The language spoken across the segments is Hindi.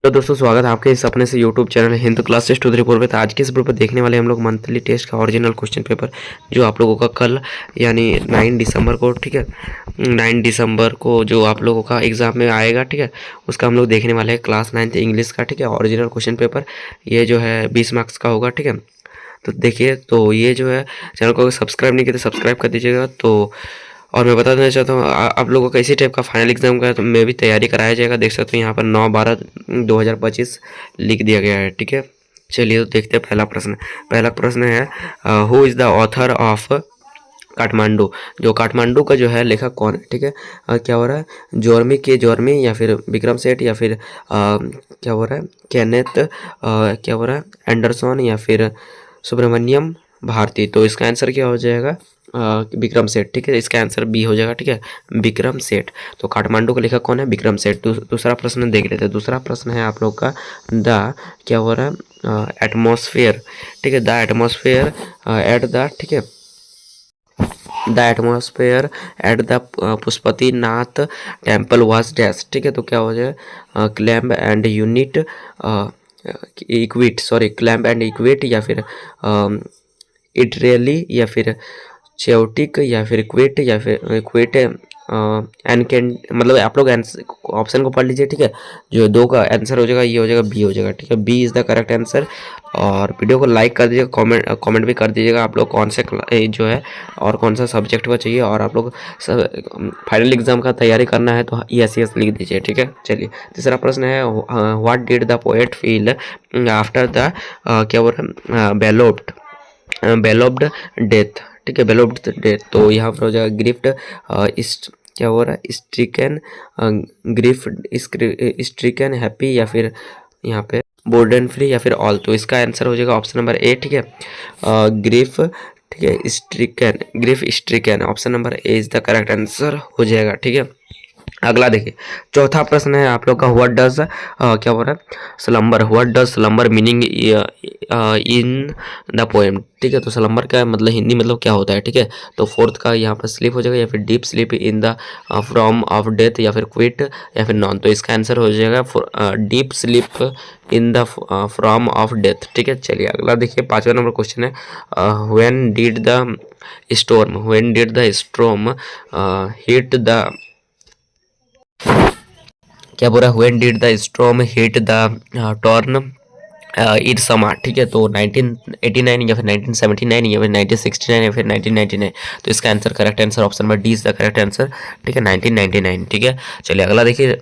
तो दोस्तों स्वागत है आपके इस अपने से YouTube channel Hind class test उधरीपुर में। तो आज के इस वीडियो पर देखने वाले हम लोग मंथली टेस्ट का ओरिजिनल क्वेश्चन पेपर जो आप लोगों का कल यानी 9 दिसंबर को, ठीक है, 9 दिसंबर को जो आप लोगों का एग्ज़ाम में आएगा, ठीक है, उसका हम लोग देखने वाले हैं क्लास 9th इंग्लिश का, ठीक है, ओरिजिनल क्वेश्चन पेपर। ये जो है 20 मार्क्स का होगा, ठीक है। तो देखिए, तो ये जो है चैनल को सब्सक्राइब नहीं किया तो सब्सक्राइब कर दीजिएगा। तो और मैं बता देना चाहता हूँ आप लोगों को इसी टाइप का फाइनल एग्जाम का तो मैं भी तैयारी कराया जाएगा। देख सकते हैं यहाँ पर 9/12/2025 लिख दिया गया है, ठीक है। चलिए तो देखते हैं पहला प्रश्न है who is the author of Kathmandu. जो काठमांडू का जो है लेखक कौन है, ठीक है। क्या हो रहा है, जोर्मी या फिर विक्रम सेठ या फिर क्या हो रहा है, केनेथ क्या हो रहा है, एंडरसन या फिर सुब्रमण्यम भारती। तो इसका आंसर क्या हो जाएगा, विक्रम सेठ, ठीक है। इसका आंसर बी हो जाएगा, ठीक है, विक्रम सेठ। तो काठमांडू का लेखक कौन है, विक्रम सेठ। दूसरा प्रश्न देख लेते हैं। दूसरा प्रश्न है आप लोग का द क्या हो रहा है, एटमॉस्फेयर, ठीक है, द एटमॉस्फेयर एट द, ठीक है, the atmosphere at the Pashupatinath temple was dash, ठीक है। तो क्या हो जाए, calm and unit quiet, sorry, calm and quiet या फिर इटरेली या फिर चेउटिक या फिर क्विट या फिर क्विट एन कैन, मतलब आप लोग ऑप्शन को पढ़ लीजिए, ठीक है। जो दो का आंसर हो जाएगा ये हो जाएगा बी हो जाएगा, ठीक है। B is the correct answer. और वीडियो को लाइक कर दीजिएगा, कमेंट भी कर दीजिएगा आप लोग कौन से जो है और कौन सा सब्जेक्ट का चाहिए। और आप लोग फाइनल एग्जाम का तैयारी करना है तो यस यस लिख दीजिए, ठीक है। चलिए तीसरा प्रश्न है what did the poet feel after the क्या बोल रहे हैं, बेलोव्ड डेथ, ठीक है, बेलोव्ड डेथ। तो यहाँ पर हो जाएगा ग्रिफ्ट इस क्या हो रहा है, स्ट्रिकन, ग्रिफ स्ट्रिकन, हैप्पी या फिर यहाँ पे बोर्डन फ्री या फिर ऑल। तो इसका आंसर हो जाएगा ऑप्शन नंबर ए, ठीक है, ग्रिफ, ठीक है, grief stricken. Option number A is the correct answer हो जाएगा, ठीक है। अगला देखिए, चौथा प्रश्न है आप लोग का व्हाट डज क्या हो रहा है, slumber, what does slumber meaning in the poem, ठीक है। तो स्लम्बर का मतलब हिंदी मतलब क्या होता है, ठीक है। तो फोर्थ का यहाँ पर स्लीप हो जाएगा या फिर deep sleep in the from of death या फिर क्विट या फिर नॉन। तो इसका आंसर हो जाएगा deep sleep in the from of death, ठीक है। चलिए अगला देखिए, 5वां नंबर क्वेश्चन है when did the storm hit the, क्या बोल रहा है, when did the storm hit the town इरसमा, ठीक है। तो 1989 या फिर 1979 या फिर 1969 या फिर 1999। तो इसका answer correct answer option number D is the correct answer, ठीक है, 1999, ठीक है। चलिए अगला देखिए,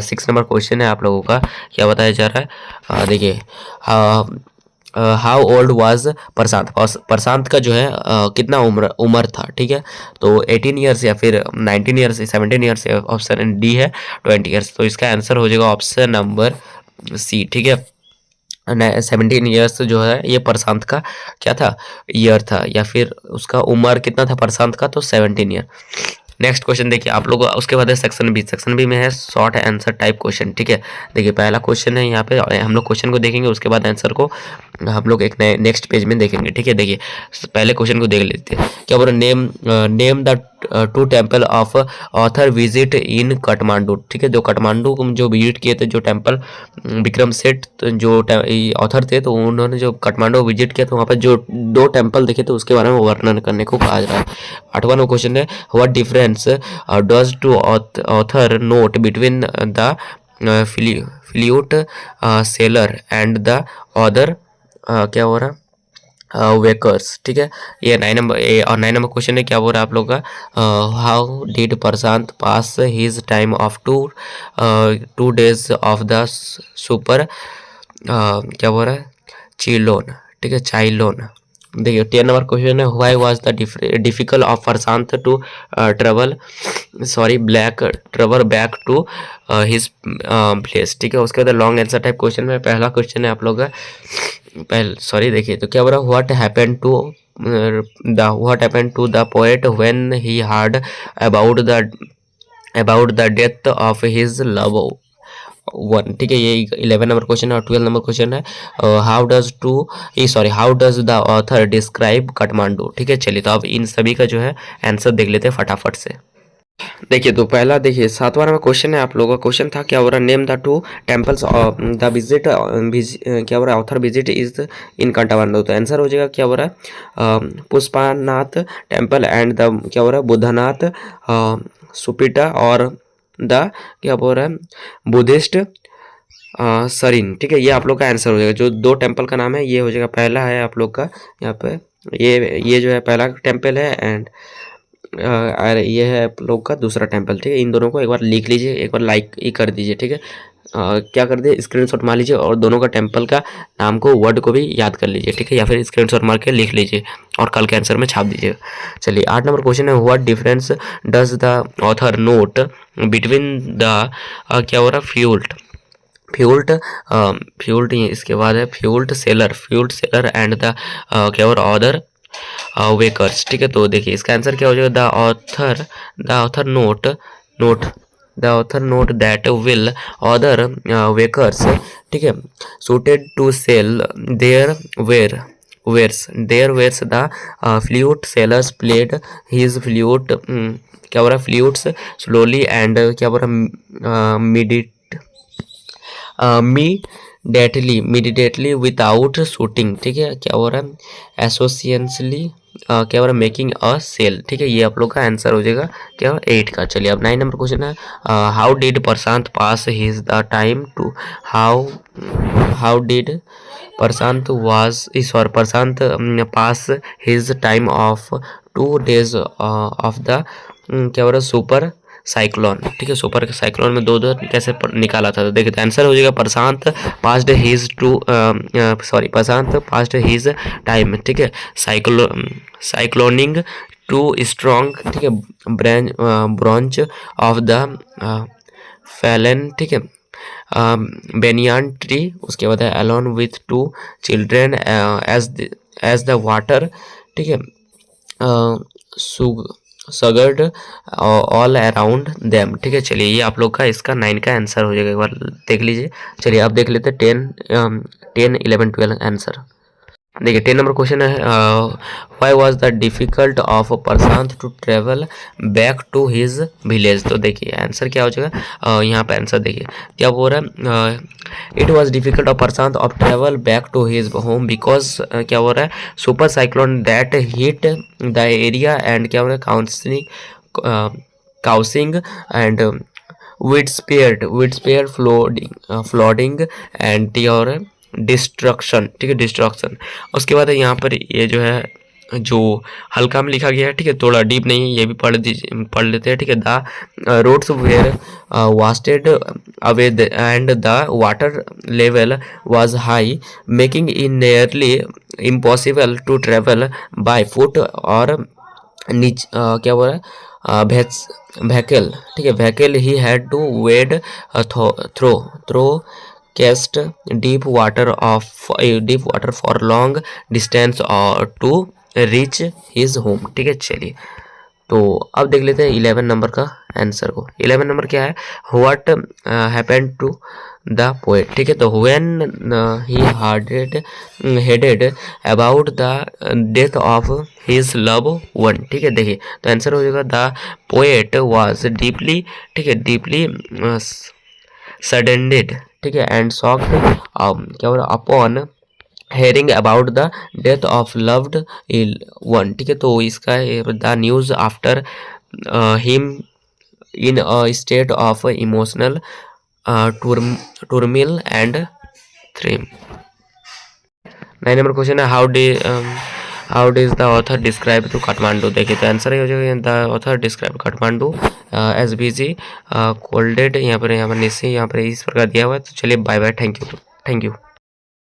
6 नंबर क्वेश्चन है आप लोगों का, क्या बताया जा रहा है, देखिए हाउ ओल्ड वाज प्रशांत का जो है कितना उम्र था, ठीक है। तो 18 ईयर्स या फिर 19 ईयर्स, 17 ईयर्स, ऑप्शन डी है 20 ईयर्स। तो इसका आंसर हो जाएगा ऑप्शन नंबर सी, ठीक है। 17 ईयर्स जो है ये प्रशांत का क्या था, ईयर था, या फिर उसका उम्र कितना था प्रशांत का, तो 17 ईयर। नेक्स्ट क्वेश्चन देखिए आप लोग, उसके बाद है सेक्शन बी में है शॉर्ट आंसर टाइप क्वेश्चन, ठीक है। देखिए पहला क्वेश्चन है यहाँ पे, हम लोग क्वेश्चन को देखेंगे, उसके बाद आंसर को हम लोग एक नए नेक्स्ट पेज में देखेंगे, ठीक है। देखिए पहले क्वेश्चन को देख लेते हैं, क्या बोल रहे, name the 2 temple of author visit in Kathmandu, ठीक है। जो काठमांडू को जो विजिट किए थे जो टेम्पल, विक्रम सेठ जो ऑथर थे, तो उन्होंने जो काठमांडू विजिट किया तो वहाँ पर जो 2 टेम्पल देखे थे उसके बारे में वर्णन करने को कहा जा रहा है। 8वां नंबर क्वेश्चन है what difference does to author note between the flute seller and the other क्या हो रहा, वेकर्स, ठीक है। ये 9 नंबर क्वेश्चन है, क्या बोल रहा है आप लोग का, how did Prashant pass his time of 2 days of the super क्या बोल रहा है, चिलोन, ठीक है, चाइलोन। देखिए 10 नंबर क्वेश्चन है why was the difficult of Prashant to travel back to his place, ठीक है। उसके बाद लॉन्ग आंसर टाइप क्वेश्चन में पहला क्वेश्चन है आप लोग का, देखिए, तो क्या बोल रहा है what happened to the poet when he heard about the death of his love one, ठीक है। ये 11 नंबर क्वेश्चन है। और 12 नंबर क्वेश्चन है how does the author describe Kathmandu, ठीक है। चलिए तो अब इन सभी का जो है आंसर देख लेते हैं फटाफट से। देखिए तो पहला देखिए 7वां नंबर क्वेश्चन है आप लोगों का। क्वेश्चन था क्या हो रहा, name the two temples the visit क्या हो रहा है ऑथर विजिट इज इन कांटावांडो। तो आंसर हो जाएगा क्या हो रहा है पुष्पानाथ टेम्पल एंड द क्या हो रहा है बुद्धनाथ सुपिटा और द क्या बोल रहा है बुद्धिस्ट सरीन। ठीक है, ये आप लोग का आंसर हो जाएगा। जो दो टेम्पल का नाम है ये हो जाएगा, पहला है आप लोग का यहाँ पे ये जो है पहला टेम्पल है एंड और ये है आप लोग का दूसरा टेम्पल। ठीक है, इन दोनों को एक बार लिख लीजिए, एक बार लाइक ही कर दीजिए। ठीक है, क्या कर दिए स्क्रीनशॉट मार लीजिए और दोनों का टेम्पल का नाम को वर्ड को भी याद कर लीजिए। ठीक है, या फिर स्क्रीनशॉट मार के लिख लीजिए और कल के आंसर में छाप दीजिए। चलिए 8 नंबर क्वेश्चन है, what difference does the author note between the क्या हो रहा फ्यूल्ड फ्यूल्ड इसके बाद है फ्यूल्ड सेलर एंड द क्या और अदर वेकर्स। ठीक है, तो देखिए इसका आंसर क्या हो जाएगा, the author note that will other workers. ठीक है, suited to sell their wares the flute sellers played his flute क्या हो रहा फ्लूट्स स्लोली एंड क्या हो रहा मीडिएटली विदाउट शूटिंग। ठीक है, क्या हो रहा है एसोसिएशनली क्या हो रहा है मेकिंग अ सेल। ठीक है, ये आप लोग का आंसर हो जाएगा क्या 8 का। चलिए अब 9 नंबर क्वेश्चन है, how did Prashant pass his the time to how did Prashant pass his time of 2 days of the क्या हो रहा है सुपर साइक्लोन। ठीक है, सुपर साइक्लोन में दो कैसे निकाला था। तो देखिए आंसर हो जाएगा प्रशांत पास्ट हिज टाइम। ठीक है, साइक्लोनिंग टू स्ट्रॉन्ग। ठीक है, ब्रांच ऑफ द फैलन। ठीक है, बेनियान ट्री। उसके बाद है alone with 2 children age the water. ठीक है, सगर्ड ऑल अराउंड देम। ठीक है, चलिए ये आप लोग का इसका 9 का आंसर हो जाएगा, एक बार देख लीजिए। चलिए अब देख लेते हैं 10 11 12 आंसर। देखिए 10 नंबर क्वेश्चन है, why was the difficult of Prashant to travel back to his village. तो देखिए आंसर क्या हो जाएगा, यहाँ पे आंसर देखिए क्या बोल रहा है, it was difficult of Prashant of travel back to his home because क्या बोल रहा है super cyclone that hit the area and क्या बोल रहा है causing and widespread flooding and your destruction. ठीक है, डिस्ट्रक्शन। उसके बाद यहाँ पर ये जो है जो हल्का में लिखा गया है। ठीक है, थोड़ा डीप नहीं है, ये भी पढ़ लेते हैं। ठीक है, the roads were wasted away and the water level was high making in nearly impossible to travel by foot और क्या बोल रहा है व्हीकल। ठीक है, vehicle he had to wade through cast deep water for long distance or to reach his home। ठीक है, चलिए तो अब देख लेते हैं 11 नंबर का आंसर को। 11 नंबर क्या है, what happened to the poet. ठीक है, तो when he headed about the death of his love one. ठीक है, देखिए तो आंसर हो जाएगा द पोएट वाज डीपली। ठीक है, डीपली सडेंडेड। ठीक है, एंड शॉक्ड क्या बोला upon hearing about the death of loved one. ठीक है, तो इसका the news after him in a state of emotional turmoil and थ्रिम। 9 नंबर क्वेश्चन है, how does the author describe to Kathmandu. देखिए तो आंसर हो जाएगा the author describe Kathmandu as busy crowded. यहाँ पर निश्चय यहाँ पर इस प्रकार दिया हुआ है। तो चलिए बाय बाय, थैंक यू।